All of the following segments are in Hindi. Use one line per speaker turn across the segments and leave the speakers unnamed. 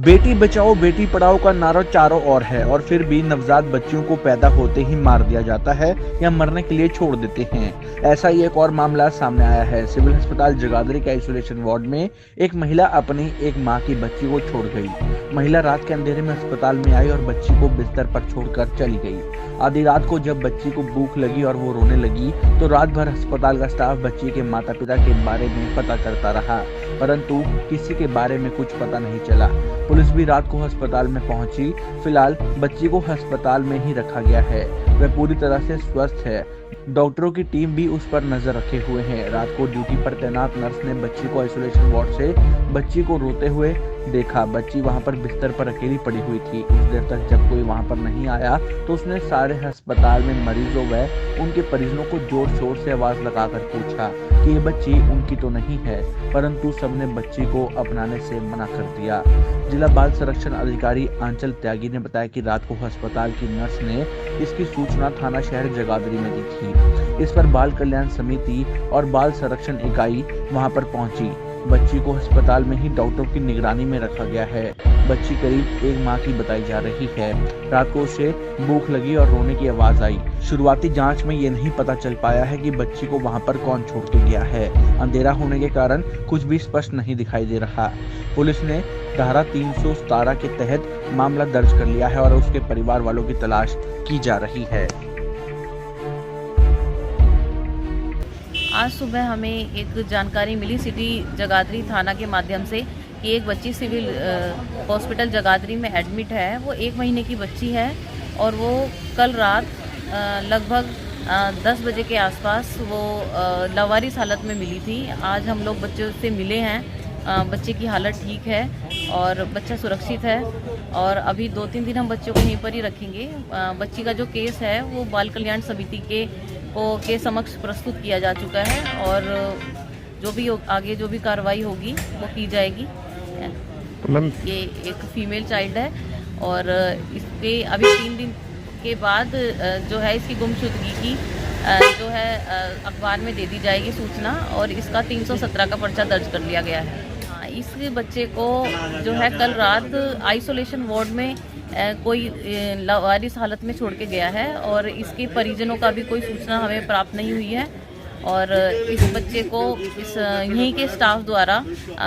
बेटी बचाओ बेटी पढ़ाओ का नारा चारों ओर है और फिर भी नवजात बच्चियों को पैदा होते ही मार दिया जाता है या मरने के लिए छोड़ देते हैं। ऐसा ही एक और मामला सामने आया है। सिविल अस्पताल जगाधरी के आइसोलेशन वार्ड में एक महिला अपनी एक मां की बच्ची को छोड़ गई। महिला रात के अंधेरे में अस्पताल में आई और बच्ची को बिस्तर पर छोड़कर चली गई। आधी रात को जब बच्ची को भूख लगी और वो रोने लगी तो रात भर अस्पताल का स्टाफ बच्ची के माता पिता के बारे में पता करता रहा, परंतु किसी के बारे में कुछ पता नहीं चला। पुलिस भी रात को अस्पताल में पहुंची। फिलहाल बच्ची को अस्पताल में ही रखा गया है। वह पूरी तरह से स्वस्थ है। डॉक्टरों की टीम भी उस पर नजर रखे हुए है। रात को ड्यूटी पर तैनात नर्स ने बच्ची को आइसोलेशन वार्ड से बच्ची को रोते हुए देखा। बच्ची वहां पर बिस्तर पर अकेली पड़ी हुई थी। कुछ देर तक जब कोई वहां पर नहीं आया तो उसने सारे अस्पताल में मरीजों व उनके परिजनों को जोर शोर से आवाज लगाकर पूछा कि ये बच्ची उनकी तो नहीं है, परंतु सबने बच्ची को अपनाने से मना कर दिया। जिला बाल संरक्षण अधिकारी आंचल त्यागी ने बताया कि रात को अस्पताल की नर्स ने इसकी सूचना थाना शहर जगाधरी में दी थी। इस पर बाल कल्याण समिति और बाल संरक्षण इकाई वहां पर पहुंची। बच्ची को अस्पताल में ही डॉक्टरों की निगरानी में रखा गया है। बच्ची करीब एक माह की बताई जा रही है। रात को उसे भूख लगी और रोने की आवाज आई। शुरुआती जांच में ये नहीं पता चल पाया है कि बच्ची को वहां पर कौन छोड़ के गया है। अंधेरा होने के कारण कुछ भी स्पष्ट नहीं दिखाई दे रहा। पुलिस ने धारा 317 के तहत मामला दर्ज कर लिया है और उसके परिवार वालों की तलाश की जा रही है।
आज सुबह हमें एक जानकारी मिली सिटी जगाधरी थाना के माध्यम से कि एक बच्ची सिविल हॉस्पिटल जगाधरी में एडमिट है। वो 1 महीने की बच्ची है और वो कल रात लगभग 10 बजे के आसपास वो लावारिस हालत में मिली थी। आज हम लोग बच्चे से मिले हैं। बच्चे की हालत ठीक है और बच्चा सुरक्षित है और अभी 2-3 दिन हम बच्चों को यहीं पर ही रखेंगे। बच्ची का जो केस है वो बाल कल्याण समिति के समक्ष प्रस्तुत किया जा चुका है और जो भी आगे जो भी कार्रवाई होगी वो की जाएगी। ये एक फीमेल चाइल्ड है और इसके अभी 3 दिन के बाद जो है इसकी गुमशुदगी की जो है अखबार में दे दी जाएगी सूचना और इसका 317 का पर्चा दर्ज कर लिया गया है। इस बच्चे को जो है कल रात आइसोलेशन वार्ड में कोई लावारिस हालत में छोड़ के गया है और इसके परिजनों का भी कोई सूचना हमें प्राप्त नहीं हुई है और इस बच्चे को इस यहीं के स्टाफ द्वारा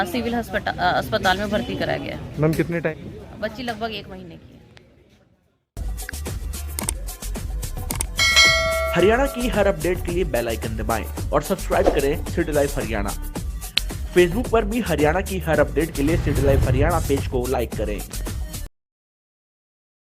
सिविल अस्पताल में भर्ती कराया गया है।
मैम कितने टाइम?
बच्ची लगभग 1 महीने की है।
हरियाणा की हर अपडेट के लिए बेल आइकन दबाएं और सब्सक्राइब करें सिटी लाइव हरियाणा। फेसबुक पर भी हरियाणा की हर अपडेट के लिए सिटी लाइव हरियाणा पेज को लाइक करें।